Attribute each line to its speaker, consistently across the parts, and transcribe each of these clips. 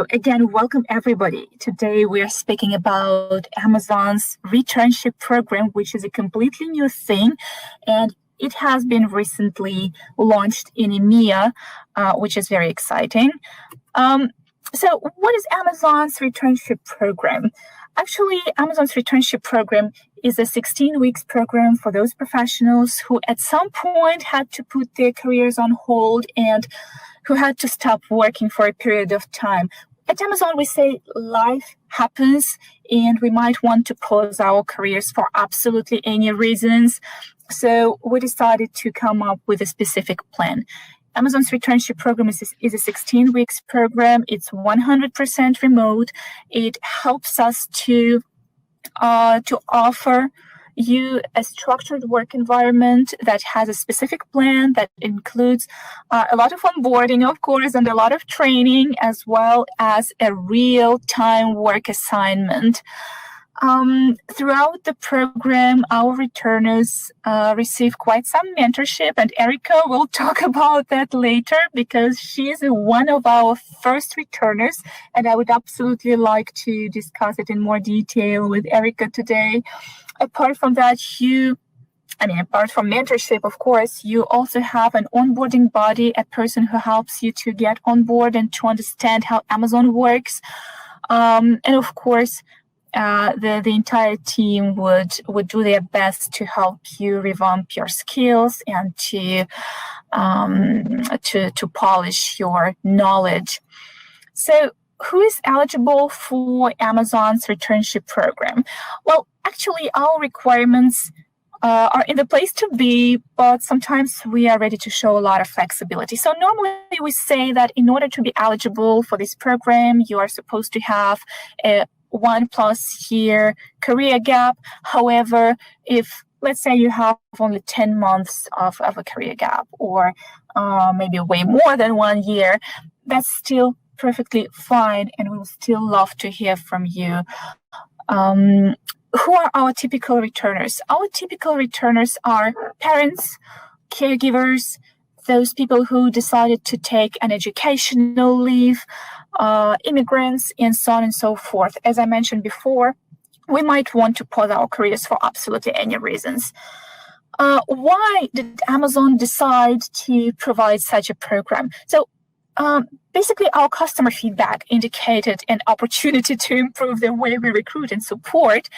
Speaker 1: So again, welcome everybody. Today we are speaking about Amazon's Returnship Program, which is a completely new thing, and it has been recently launched in EMEA, which is very exciting. So what is Amazon's Returnship Program? Actually, Amazon's Returnship Program is a 16 weeks program for those professionals who at some point had to put their careers on hold and who had to stop working for a period of time. At Amazon, we say life happens and we might want to pause our careers for absolutely any reasons. So we decided to come up with a specific plan. Amazon's Returnship Program is a 16 weeks program. It's 100% remote. It helps us to offer you a structured work environment that has a specific plan that includes a lot of onboarding, of course, and a lot of training, as well as a real-time work assignment. Throughout the program, our returners receive quite some mentorship, and Erica will talk about that later because she is one of our first returners, and I would absolutely like to discuss it in more detail with Erica today. Apart from that, apart from mentorship, of course, you also have an onboarding body, a person who helps you to get on board and to understand how Amazon works. And of course, the entire team would do their best to help you revamp your skills and to polish your knowledge. So, who is eligible for Amazon's Returnship Program? Well, actually, our requirements are in the place to be, but sometimes we are ready to show a lot of flexibility. So normally we say that in order to be eligible for this program, you are supposed to have a 1+ year career gap. However, if let's say you have only 10 months of a career gap, or maybe way more than 1 year, that's still perfectly fine, and we would still love to hear from you. Who are our typical returners? Our typical returners are parents, caregivers, those people who decided to take an educational leave, immigrants, and so on and so forth. As I mentioned before, we might want to pause our careers for absolutely any reasons. Why did Amazon decide to provide such a program? So basically, our customer feedback indicated an opportunity to improve the way we recruit and support.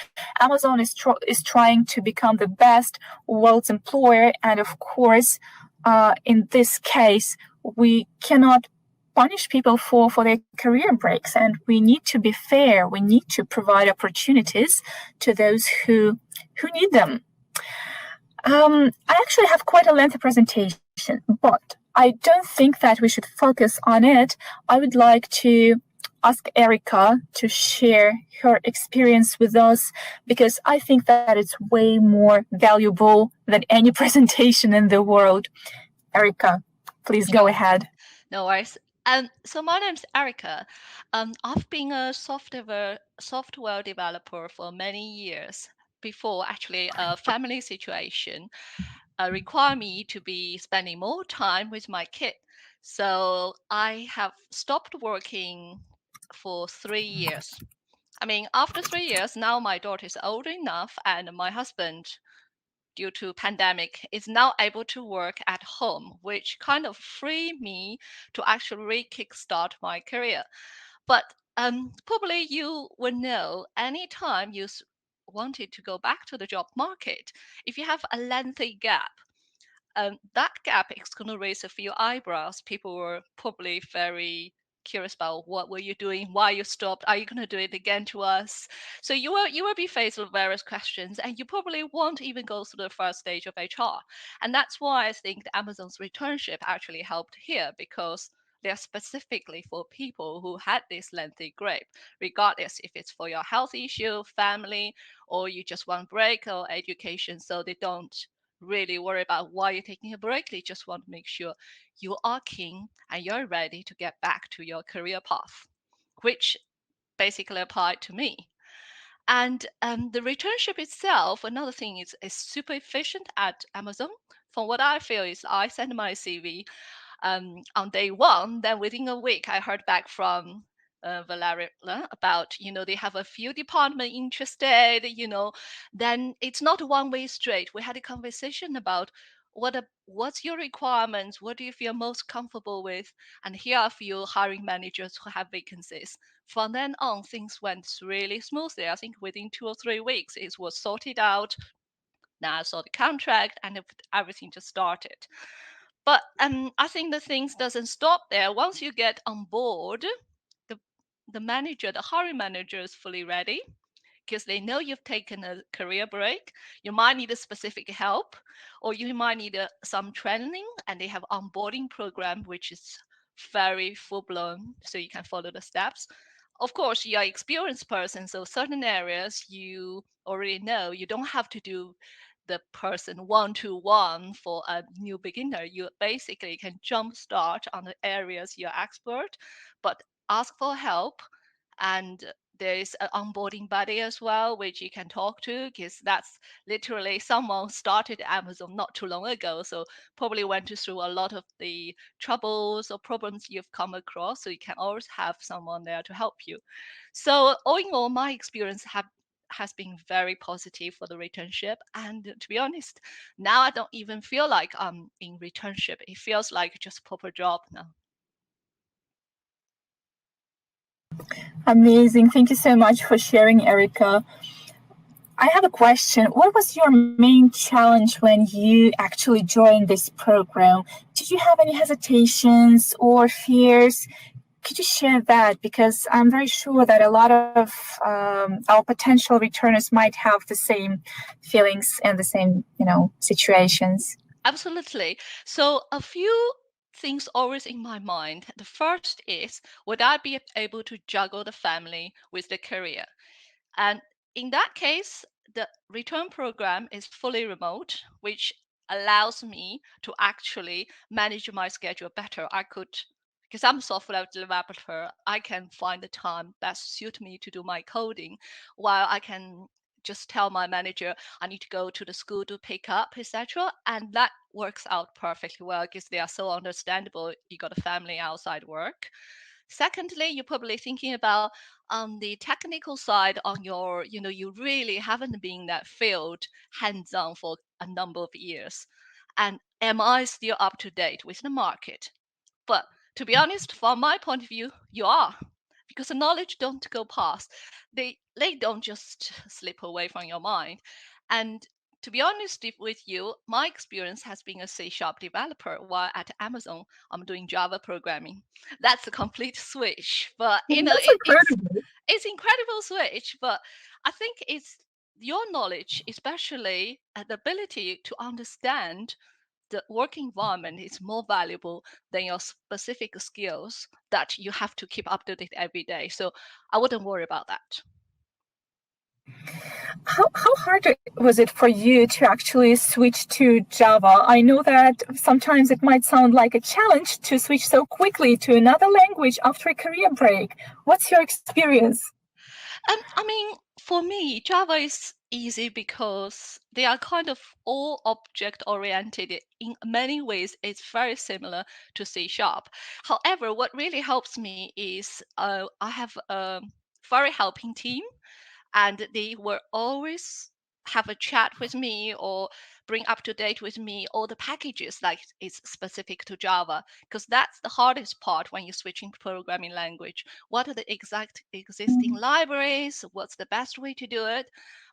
Speaker 1: Amazon is trying to become the best world's employer. And of course, in this case, we cannot punish people for their career breaks. And we need to be fair. We need to provide opportunities to those who need them. I actually have quite a lengthy presentation, but I don't think that we should focus on it. I would like to ask Erica to share her experience with us because I think that it's way more valuable than any presentation in the world. Erica, please go ahead.
Speaker 2: No worries. So my name's Erica. I've been a software developer for many years before actually a family situation require me to be spending more time with my kid. So I have stopped working for 3 years. I mean, after 3 years, now my daughter is old enough and my husband, due to pandemic, is now able to work at home, which kind of free me to actually kickstart my career. But probably you will know anytime you wanted to go back to the job market, if you have a lengthy gap, that gap is going to raise a few eyebrows. People were probably very curious about what were you doing, why you stopped, are you going to do it again to us? So you will be faced with various questions, and you probably won't even go through the first stage of HR. And that's why I think the Amazon's returnship actually helped here, because they're specifically for people who had this lengthy gap, regardless if it's for your health issue, family, or you just want break or education. So they don't really worry about why you're taking a break. They just want to make sure you are keen and you're ready to get back to your career path, which basically applied to me. And the returnship itself, another thing is super efficient at Amazon. From what I feel is I send my CV on day one, then within a week I heard back from Valeria, about, they have a few department interested, then it's not a one-way street. We had a conversation about what's your requirements, what do you feel most comfortable with, and here are a few hiring managers who have vacancies. From then on, things went really smoothly. I think within 2 or 3 weeks, it was sorted out. Now I saw the contract and everything just started. But I think the things doesn't stop there. Once you get on board, the the hiring manager is fully ready because they know you've taken a career break. You might need a specific help, or you might need some training, and they have onboarding program which is very full blown, so you can follow the steps. Of course, you're an experienced person, so certain areas you already know. You don't have to do the person one-to-one for a new beginner. You basically can jumpstart on the areas you're expert, but ask for help. And there's an onboarding buddy as well, which you can talk to, because that's literally someone started Amazon not too long ago, so probably went through a lot of the troubles or problems you've come across, so you can always have someone there to help you. So all in all, my experience has been very positive for the returnship. And to be honest, now I don't even feel like I'm in returnship. It feels like just a proper job now.
Speaker 1: Amazing. Thank you so much for sharing, Erica. I have a question. What was your main challenge when you actually joined this program? Did you have any hesitations or fears? Could you share that? Because I'm very sure that a lot of our potential returners might have the same feelings and the same, situations.
Speaker 2: Absolutely. So a few things always in my mind. The first is, would I be able to juggle the family with the career? And in that case, the return program is fully remote, which allows me to actually manage my schedule better. Because I'm a software developer, I can find the time best suit me to do my coding, while I can just tell my manager I need to go to the school to pick up, etc. And that works out perfectly well because they are so understandable. You got a family outside work. Secondly, you're probably thinking about on the technical side on your, you really haven't been in that field hands-on for a number of years. And am I still up to date with the market? But to be honest, from my point of view, you are. Because the knowledge don't go past. They don't just slip away from your mind. And to be honest with you, my experience has been a C# developer, while at Amazon, I'm doing Java programming. That's a complete switch. But
Speaker 1: That's incredible.
Speaker 2: it's incredible switch. But I think it's your knowledge, especially the ability to understand the work environment, is more valuable than your specific skills that you have to keep up to date every day. So I wouldn't worry about that.
Speaker 1: How hard was it for you to actually switch to Java? I know that sometimes it might sound like a challenge to switch so quickly to another language after a career break. What's your experience?
Speaker 2: I mean, for me, Java is easy because they are kind of all object oriented. In many ways, it's very similar to C#. However, what really helps me is I have a very helping team, and they will always have a chat with me or bring up to date with me all the packages like it's specific to Java, because that's the hardest part when you're switching programming language. What are the exact existing libraries? What's the best way to do it?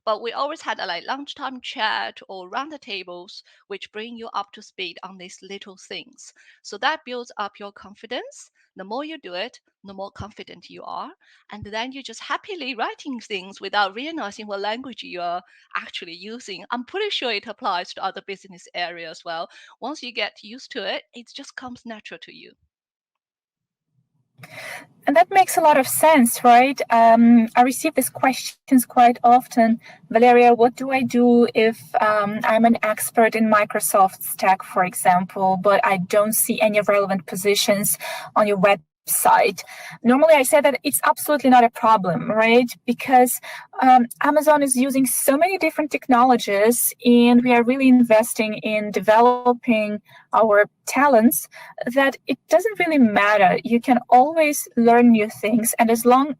Speaker 2: But we always had a like lunchtime chat or round the tables, which bring you up to speed on these little things. So that builds up your confidence. The more you do it, the more confident you are. And then you're just happily writing things without realizing what language you are actually using. I'm pretty sure it applies to other business areas as well. Once you get used to it, it just comes natural to you.
Speaker 1: And that makes a lot of sense, right? I receive these questions quite often. Valeria, what do I do if I'm an expert in Microsoft stack, for example, but I don't see any relevant positions on your website website. Normally, I say that it's absolutely not a problem, right? Because Amazon is using so many different technologies, and we are really investing in developing our talents that it doesn't really matter. You can always learn new things, and as long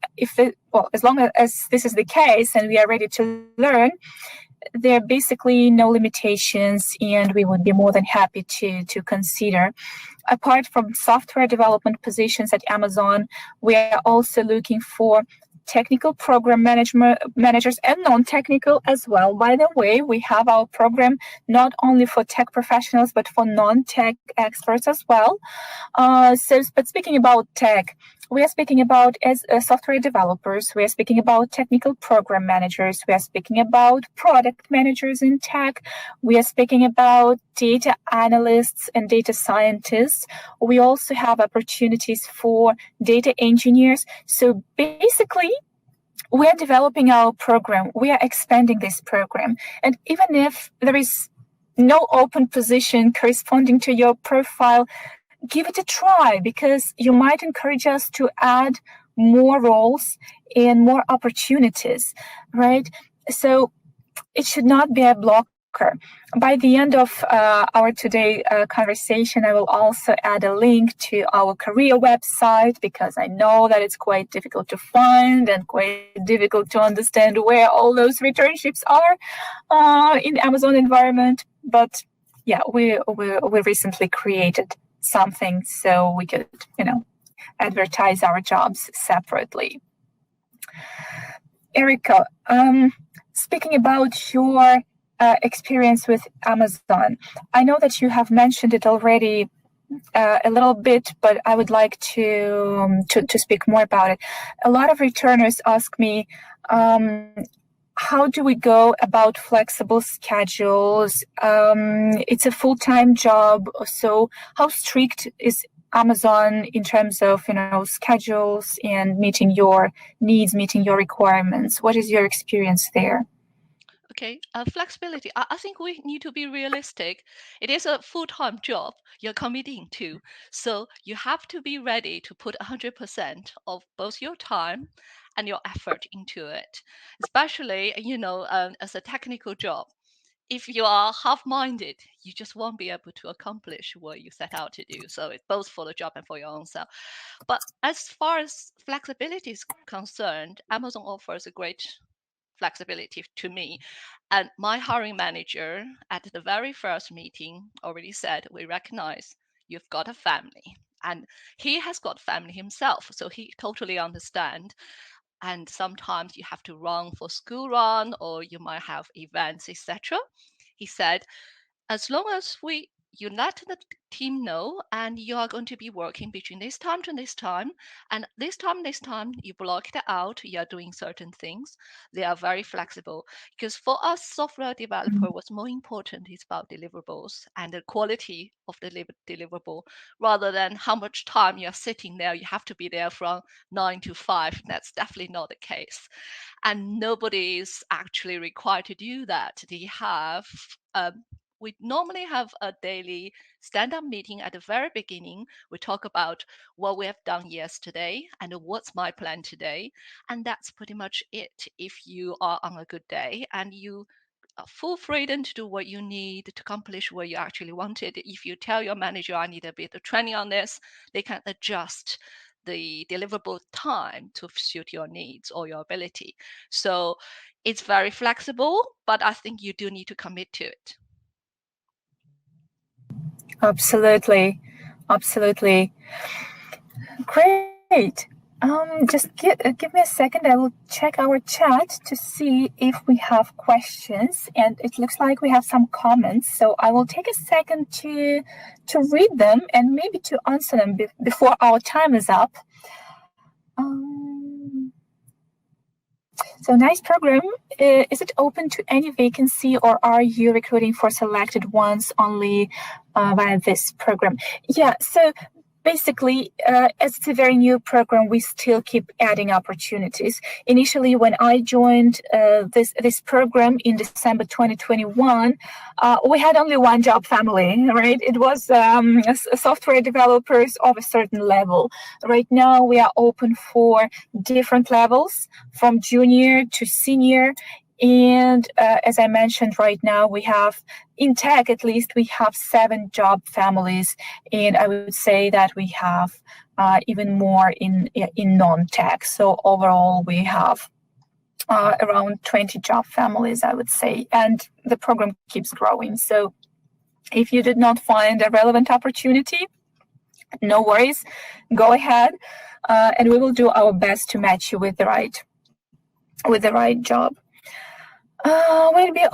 Speaker 1: as this is the case, and we are ready to learn, there are basically no limitations, and we would be more than happy to consider. Apart from software development positions at Amazon, we are also looking for technical program managers and non-technical as well. By the way, we have our program not only for tech professionals, but for non-tech experts as well. But speaking about tech, we are speaking about as software developers, we are speaking about technical program managers, we are speaking about product managers in tech, we are speaking about data analysts and data scientists. We also have opportunities for data engineers. So basically, we are developing our program, we are expanding this program. And even if there is no open position corresponding to your profile, give it a try, because you might encourage us to add more roles and more opportunities, right? So it should not be a blocker. By the end of our today conversation, I will also add a link to our career website, because I know that it's quite difficult to find and quite difficult to understand where all those returnships are in the Amazon environment. But yeah, we recently created something so we could, advertise our jobs separately. Erica, speaking about your experience with Amazon, I know that you have mentioned it already a little bit, but I would like to speak more about it. A lot of returners ask me, how do we go about flexible schedules? It's a full-time job, so how strict is Amazon in terms of schedules and meeting your needs, meeting your requirements? What is your experience there?
Speaker 2: Okay, flexibility. I think we need to be realistic. It is a full-time job you're committing to, so you have to be ready to put 100% of both your time and your effort into it. Especially, as a technical job, if you are half-minded, you just won't be able to accomplish what you set out to do. So it's both for the job and for your own self. But as far as flexibility is concerned, Amazon offers a great flexibility to me. And my hiring manager at the very first meeting already said, we recognize you've got a family. And he has got family himself, so he totally understands. And sometimes you have to run for school run, or you might have events, etc. He said, as long as you let the team know, and you are going to be working between this time to this time, and this time, you block it out, you are doing certain things. They are very flexible, because for us software developer, what's more important is about deliverables and the quality of the deliverable, rather than how much time you're sitting there. You have to be there from 9 to 5. That's definitely not the case, and nobody is actually required to do that. They have we normally have a daily stand-up meeting at the very beginning. We talk about what we have done yesterday and what's my plan today. And that's pretty much it. If you are on a good day and you are full freedom to do what you need to accomplish what you actually wanted. If you tell your manager, I need a bit of training on this, they can adjust the deliverable time to suit your needs or your ability. So it's very flexible, but I think you do need to commit to it.
Speaker 1: Absolutely. Great. Just give me a second. I will check our chat to see if we have questions, and it looks like we have some comments. So I will take a second to read them and maybe to answer them before our time is up. So nice program. Is it open to any vacancy, or are you recruiting for selected ones only via this program? Yeah. So basically, as it's a very new program, we still keep adding opportunities. Initially, when I joined this program in December 2021, we had only one job family, right? It was software developers of a certain level. Right now, we are open for different levels, from junior to senior. And as I mentioned, right now we have, in tech at least, we have 7 job families, and I would say that we have even more in non-tech. So overall, we have around 20 job families, I would say, and the program keeps growing. So if you did not find a relevant opportunity, no worries, go ahead, and we will do our best to match you with the right job. Will it be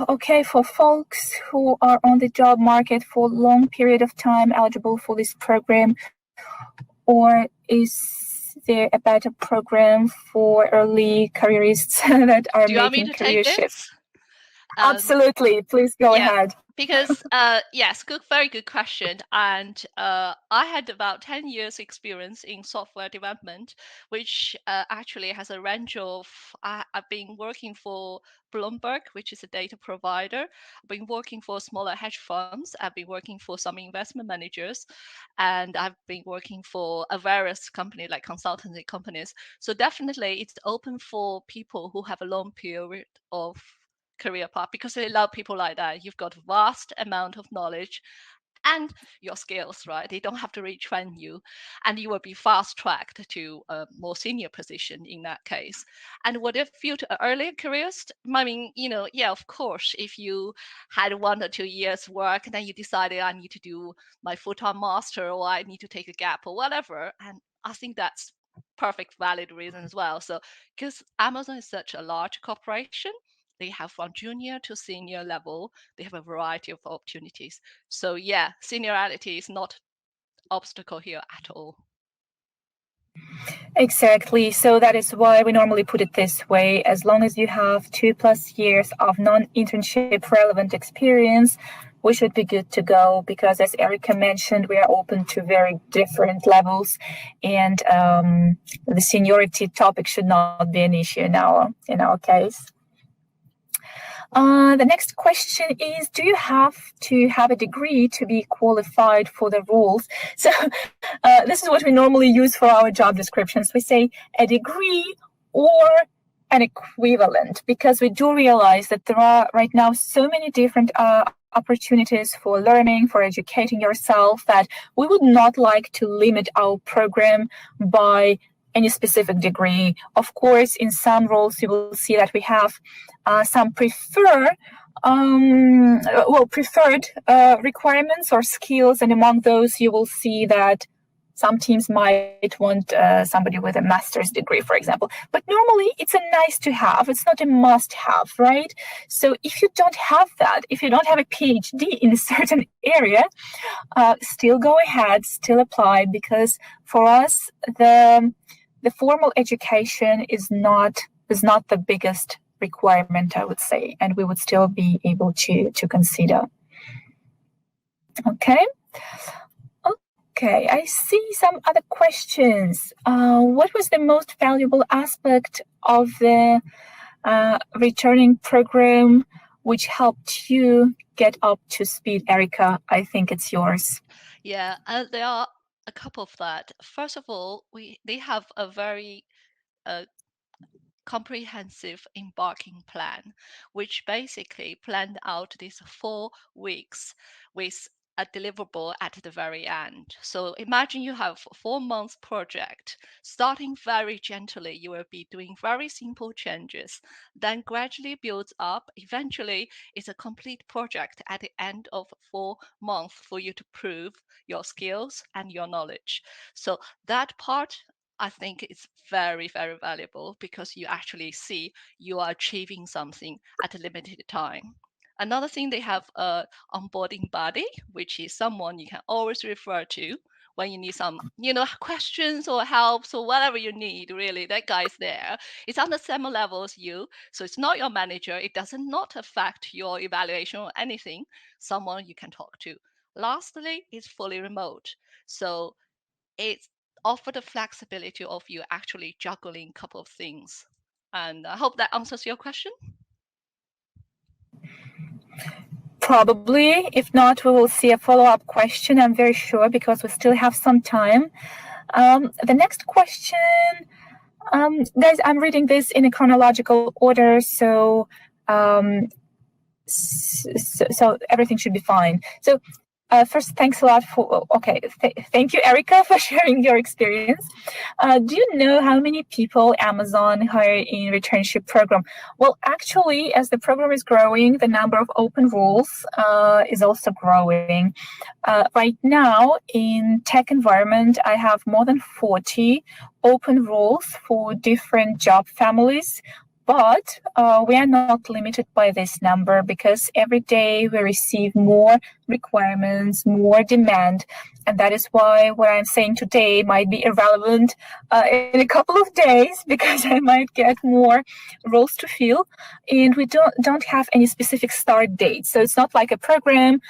Speaker 1: okay for folks who are on the job market for a long period of time eligible for this program, or is there a better program for early careerists that are
Speaker 2: Do you want me
Speaker 1: making
Speaker 2: to
Speaker 1: career
Speaker 2: take
Speaker 1: shifts?
Speaker 2: this?
Speaker 1: Absolutely, please go ahead.
Speaker 2: Because yes, very good question. And I had about 10 years experience in software development, which actually has a range of, I've been working for Bloomberg, which is a data provider. I've been working for smaller hedge funds. I've been working for some investment managers, and I've been working for a various company like consultancy companies. So definitely it's open for people who have a long period of career path, because they love people like that. You've got vast amount of knowledge and your skills, right? They don't have to retrain you, and you will be fast tracked to a more senior position in that case. And what if you to earlier careers? I mean, yeah, of course, if you had 1 or 2 years work and then you decided I need to do my full-time master, or I need to take a gap or whatever, and I think that's perfect valid reason as well. So because Amazon is such a large corporation, they have from junior to senior level, they have a variety of opportunities. So yeah, seniority is not obstacle here at all.
Speaker 1: Exactly. So that is why we normally put it this way. As long as you have 2+ years of non-internship relevant experience, we should be good to go, because as Erica mentioned, we are open to very different levels, and the seniority topic should not be an issue in our case. The next question is, do you have to have a degree to be qualified for the roles? So this is what we normally use for our job descriptions. We say a degree or an equivalent, because we do realize that there are right now so many different opportunities for learning, for educating yourself, that we would not like to limit our program by any specific degree. Of course, in some roles, you will see that we have some preferred requirements or skills, and among those, you will see that some teams might want somebody with a master's degree, for example. But normally, it's a nice to have. It's not a must have, right? So if you don't have that, if you don't have a PhD in a certain area, still go ahead, still apply, because for us, the formal education is not the biggest requirement, I would say, and we would still be able to consider. Okay, I see some other questions. What was the most valuable aspect of the returning program which helped you get up to speed? Erica, I think it's yours.
Speaker 2: Yeah, there are a couple of that. First of all, they have a very comprehensive embarking plan, which basically planned out these 4 weeks with a deliverable at the very end. So imagine you have a 4-month project. Starting very gently, you will be doing very simple changes, then gradually builds up. Eventually, it's a complete project at the end of 4 months for you to prove your skills and your knowledge. So that part, I think, is very, very valuable, because you actually see you are achieving something at a limited time. Another thing, they have a onboarding buddy, which is someone you can always refer to when you need some, questions or helps or whatever you need. Really, that guy's there. It's on the same level as you, so it's not your manager. It does not affect your evaluation or anything. Someone you can talk to. Lastly, it's fully remote. So it's offer the flexibility of you actually juggling a couple of things. And I hope that answers your question.
Speaker 1: Probably. If not, we will see a follow-up question, I'm very sure, because we still have some time. The next question, guys, I'm reading this in a chronological order, so so everything should be fine. So first, thanks a lot for, thank you, Erica, for sharing your experience. Do you know how many people Amazon hire in Returnship Program? Well, actually, as the program is growing, the number of open roles is also growing. Right now, in tech environment, I have more than 40 open roles for different job families. But we are not limited by this number because every day we receive more requirements, more demand. And that is why what I'm saying today might be irrelevant in a couple of days because I might get more roles to fill. And we don't have any specific start date. So it's not like a program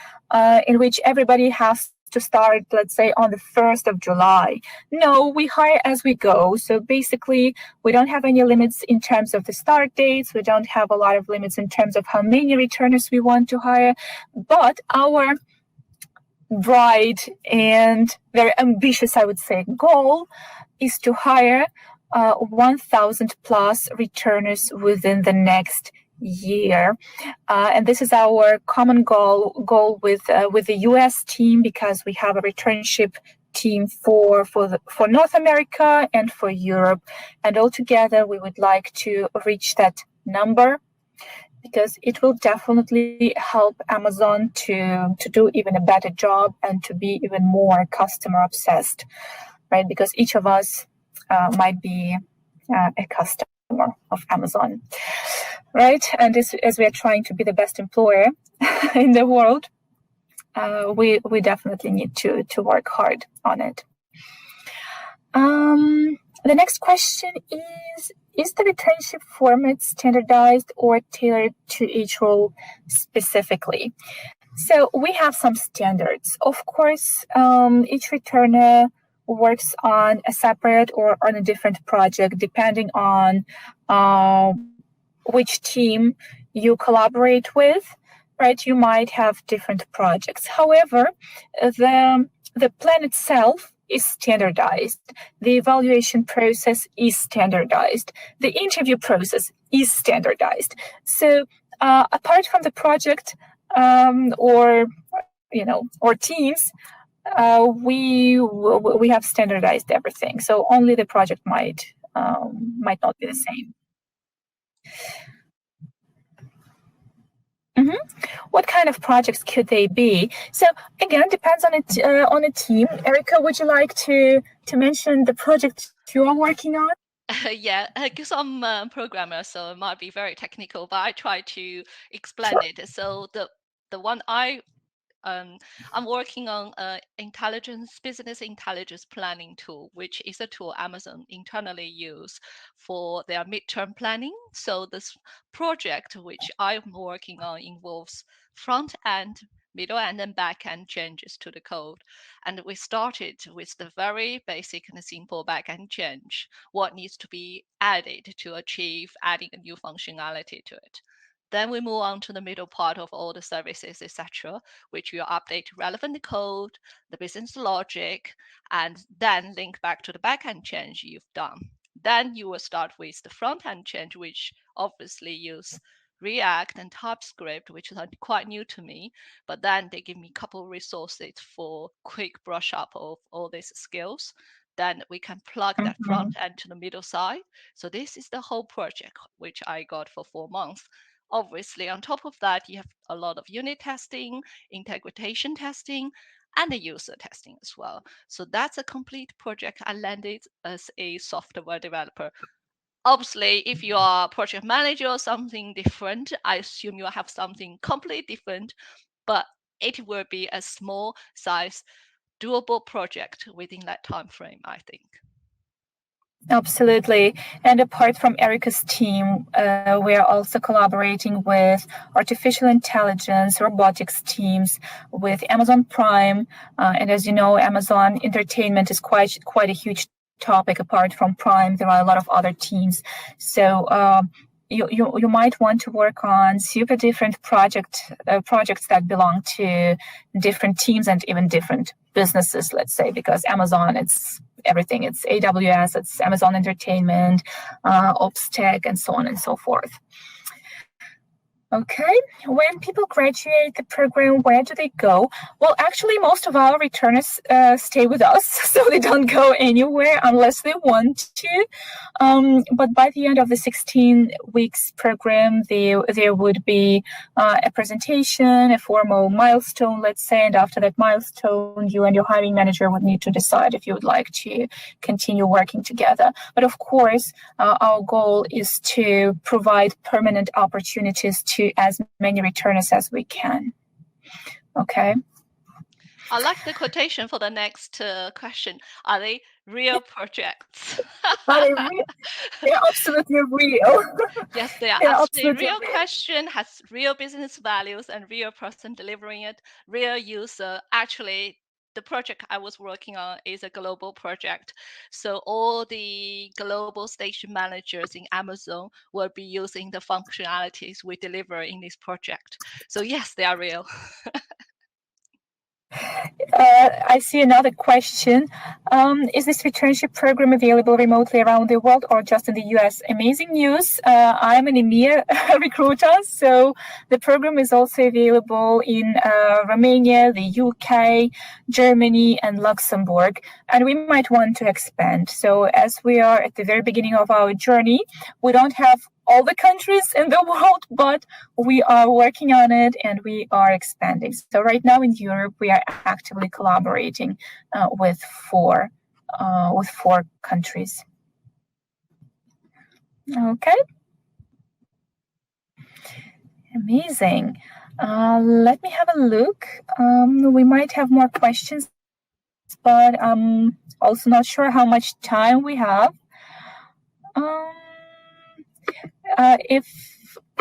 Speaker 1: in which everybody has to start, let's say, on the 1st of July. No, we hire as we go. So basically, we don't have any limits in terms of the start dates. We don't have a lot of limits in terms of how many returners we want to hire. But our bright and very ambitious, I would say, goal is to hire 1,000 plus returners within the next year, and this is our common goal with the U.S. team because we have a returnship team for North America and for Europe, and altogether we would like to reach that number because it will definitely help Amazon to do even a better job and to be even more customer obsessed, right? Because each of us might be a customer of Amazon, right? And as we are trying to be the best employer in the world, we definitely need to work hard on it. The next question is the returnship format standardized or tailored to each role specifically? So we have some standards. Of course, each returner works on a separate or on a different project depending on which team you collaborate with, right? You might have different projects. However, the plan itself is standardized. The evaluation process is standardized. The interview process is standardized. So apart from the project or teams, we have standardized everything. So only the project might not be the same. What kind of projects could they be? So again, depends on a team. Erica, would you like to mention the project you are working on?
Speaker 2: Yeah, because I'm a programmer, so it might be very technical, but I try to explain
Speaker 1: Sure.
Speaker 2: it. So the one I'm working on business intelligence planning tool, which is a tool Amazon internally use for their midterm planning. So this project which I'm working on involves front end, middle end, and back end changes to the code. And we started with the very basic and simple back end change, what needs to be added to achieve adding a new functionality to it. Then we move on to the middle part of all the services, etc., which will update relevant code, the business logic, and then link back to the backend change you've done. Then you will start with the front end change, which obviously use React and TypeScript, which are quite new to me, but then they give me a couple of resources for quick brush up of all these skills. Then we can plug that front end to the middle side. So this is the whole project, which I got for 4 months. Obviously, on top of that, you have a lot of unit testing, integration testing, and the user testing as well. So that's a complete project I landed as a software developer. Obviously, if you are a project manager or something different, I assume you have something completely different, but it will be a small size, doable project within that time frame, I think.
Speaker 1: Absolutely. And apart from Erica's team, we are also collaborating with artificial intelligence, robotics teams, with Amazon Prime. And as you know, Amazon Entertainment is quite a huge topic. Apart from Prime, there are a lot of other teams. So you might want to work on super different projects that belong to different teams and even different businesses, let's say, because Amazon, it's everything. It's AWS, it's Amazon Entertainment, Ops Tech, and so on and so forth. Okay, when people graduate the program, where do they go? Well, actually, most of our returners stay with us, so they don't go anywhere unless they want to. But by the end of the 16 weeks program, there would be a presentation, a formal milestone, let's say, and after that milestone, you and your hiring manager would need to decide if you would like to continue working together. But of course, our goal is to provide permanent opportunities to as many returners as we can. Okay.
Speaker 2: I like the quotation for the next question. Are they real projects?
Speaker 1: Are they real? They're absolutely real.
Speaker 2: Yes, they are.
Speaker 1: They're
Speaker 2: Actually,
Speaker 1: absolutely
Speaker 2: real
Speaker 1: real.
Speaker 2: question has real business values and real person delivering it, real user. Actually, the project I was working on is a global project. So all the global station managers in Amazon will be using the functionalities we deliver in this project. So yes, they are real.
Speaker 1: I see another question. Is this returnship program available remotely around the world or just in the US? Amazing news. I'm an EMEA recruiter, so the program is also available in Romania, the UK, Germany, and Luxembourg. And we might want to expand. So as we are at the very beginning of our journey, we don't have all the countries in the world, but we are working on it and we are expanding. So right now in Europe, we are actively collaborating with four countries. Okay. Amazing. Let me have a look. We might have more questions, but I'm also not sure how much time we have.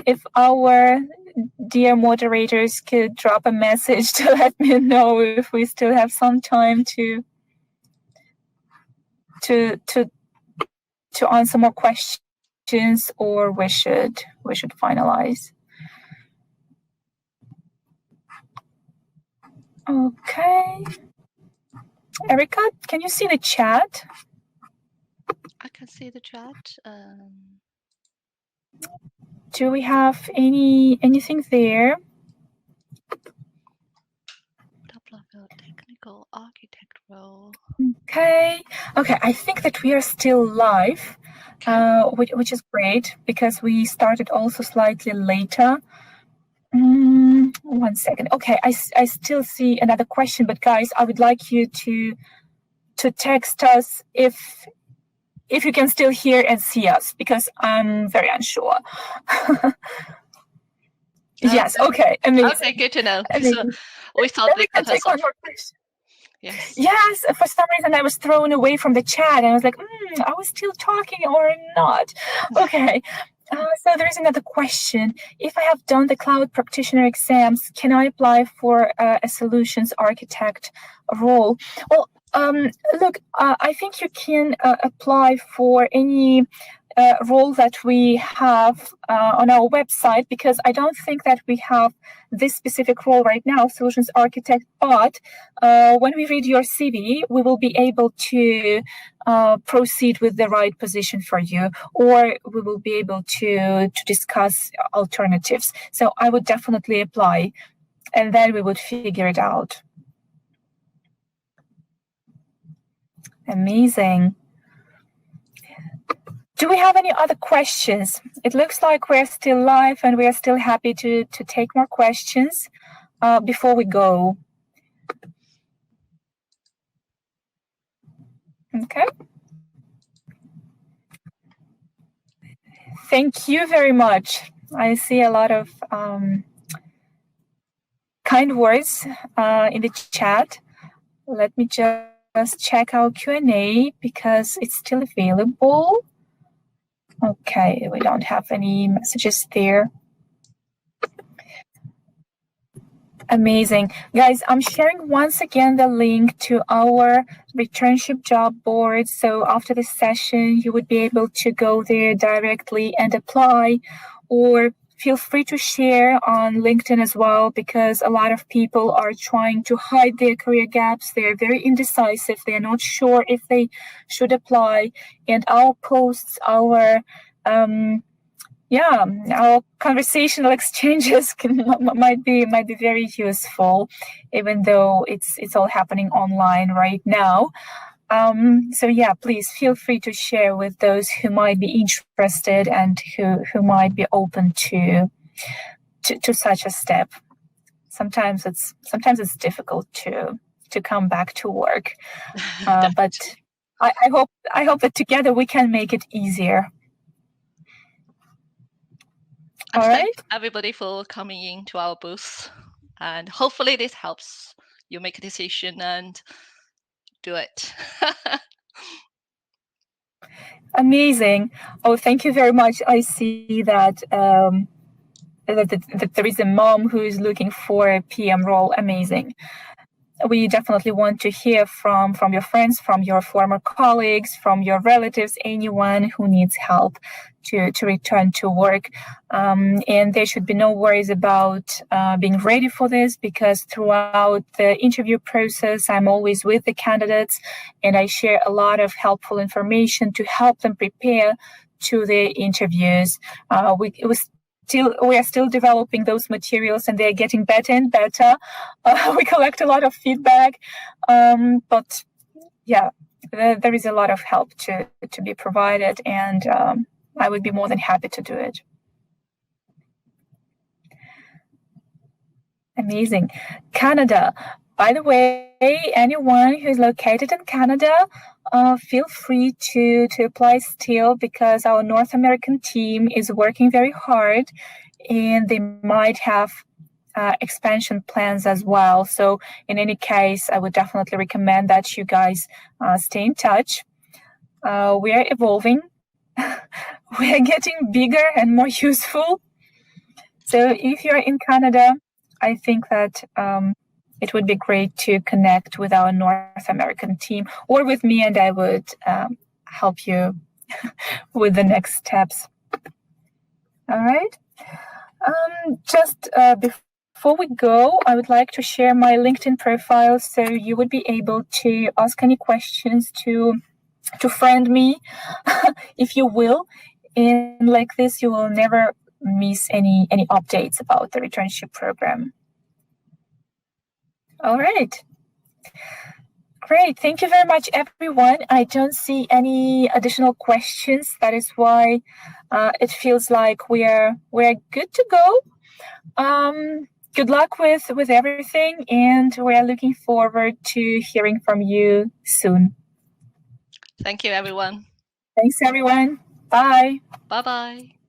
Speaker 1: If our dear moderators could drop a message to let me know if we still have some time to answer more questions, or we should finalize. Okay. Erica, can you see the chat?
Speaker 2: I can see the chat.
Speaker 1: Do we have anything there?
Speaker 2: Technical architect role.
Speaker 1: Okay. I think that we are still live, which is great because we started also slightly later. 1 second. Okay, I still see another question, but guys, I would like you to text us if you can still hear and see us, because I'm very unsure. Yes. Okay. Amazing.
Speaker 2: Okay, good to know. So we thought they cut us off. Yes.
Speaker 1: Yes. For some reason, I was thrown away from the chat, and I was like, "Are we still talking or not?" Okay. So there is another question. If I have done the cloud practitioner exams, can I apply for a solutions architect role? Well, look, I think you can apply for any role that we have on our website, because I don't think that we have this specific role right now, solutions architect, but when we read your CV, we will be able to proceed with the right position for you, or we will be able to discuss alternatives. So I would definitely apply, and then we would figure it out. Amazing. Do we have any other questions? It looks like we're still live and we are still happy to take more questions before we go. Okay. Thank you very much. I see a lot of kind words in the chat. Let me just just check our Q&A because it's still available. Okay, we don't have any messages there. Amazing. Guys, I'm sharing once again the link to our returnship job board. So after this session, you would be able to go there directly and apply, or feel free to share on LinkedIn as well, because a lot of people are trying to hide their career gaps. They're very indecisive. They're not sure if they should apply. And our posts, our conversational exchanges might be very useful, even though it's all happening online right now. So please feel free to share with those who might be interested and who might be open to such a step. Sometimes it's difficult to come back to work, but I hope that together we can make it easier.
Speaker 2: And
Speaker 1: all
Speaker 2: thank
Speaker 1: right.
Speaker 2: everybody for coming into our booth, and hopefully this helps you make a decision and do it.
Speaker 1: Amazing. Oh, thank you very much. I see that that there is a mom who is looking for a PM role. Amazing. We definitely want to hear from your friends, from your former colleagues, from your relatives, anyone who needs help to return to work. And there should be no worries about being ready for this, because throughout the interview process, I'm always with the candidates and I share a lot of helpful information to help them prepare to the interviews. We are still developing those materials, and they're getting better and better. We collect a lot of feedback, but there is a lot of help to be provided, and I would be more than happy to do it. Amazing. Canada. By the way, anyone who's located in Canada, feel free to apply still, because our North American team is working very hard and they might have expansion plans as well. So in any case, I would definitely recommend that you guys stay in touch. We are evolving. We are getting bigger and more useful. So if you're in Canada, I think that it would be great to connect with our North American team or with me, and I would help you with the next steps. All right. Just before we go, I would like to share my LinkedIn profile, so you would be able to ask any questions, to friend me if you will. And like this, you will never miss any updates about the Returnship Program. All right. Great. Thank you very much, everyone. I don't see any additional questions. That is why it feels like we're good to go. Good luck with everything, and we're looking forward to hearing from you soon.
Speaker 2: Thank you, everyone.
Speaker 1: Thanks, everyone. Bye.
Speaker 2: Bye-bye.